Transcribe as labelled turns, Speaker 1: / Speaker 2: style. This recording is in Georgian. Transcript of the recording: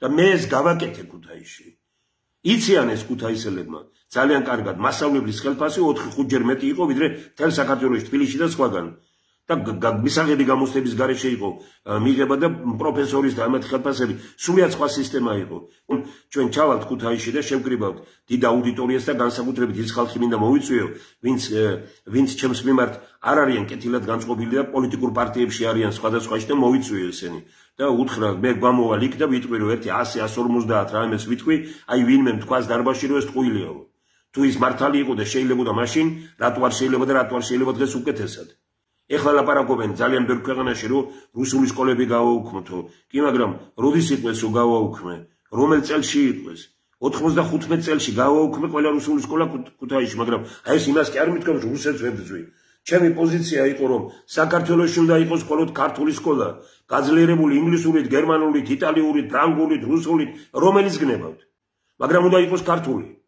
Speaker 1: და მე ეს გავაკეთე ქუთაისში. იციან ეს ქუთაისელებმა ძალიან კარგად მასწავლებლის ხელფასი 4-5 ჯერ მეტი იყო ვიდრე მთელ საქართველოში, თბილისში და სხვაგან. და მისაღები გამოცდების გარეშე იყო მიღება და პროფესორის და ამათ ხელფასები სულიად სხვა სისტემა იყო. ჩვენ ჩავალთ ქუთაისში და შევკრიბავთ დიდ აუდიტორიას და განსაკუთრებით ის ხალხი მინდა მოვიწვიო, ვინც ჩემს მიმართ არ არიან კეთილად განწყობილი და პოლიტიკურ პარტიებში არიან სხვადასხვაში და მოვიწვიო ესენი. და უთხრა მე გამოვალ იქ და ვიტყვი რომ 100-150 რაიმეს ვიტყვი, აი ვინმე თქვას დარბაზში რომ ეს ტყუილიაო. თუ ის მართალი იყო და შეიძლებოდა მაშინ, რატო არ შეიძლება და რატო არ შეიძლება დღეს უკეთესად. ეხლა ლაპარაკობენ ძალიან ბევრ ქვეყანაში რომ რუსული სკოლები გავაუქმოთო. კი, მაგრამ როდის იყვეს რომ გავაუქმე? რომელ წელში იყვეს? 95 წელში გავაუქმე ყველა რუსული სკოლა ქუთაისში, მაგრამ აი ეს იმას კი არ მithქვამს რომ რუსეთს ვებრძვი. ჩემი პოზიცია იყო რომ საქართველოში უნდა იყოს მხოლოდ ქართული სკოლა, გაძლიერებული ინგლისურით, გერმანულით, იტალიურით, ფრანგულით, რუსულით, რომელიც გნებავთ. მაგრამ უნდა იყოს ქართული.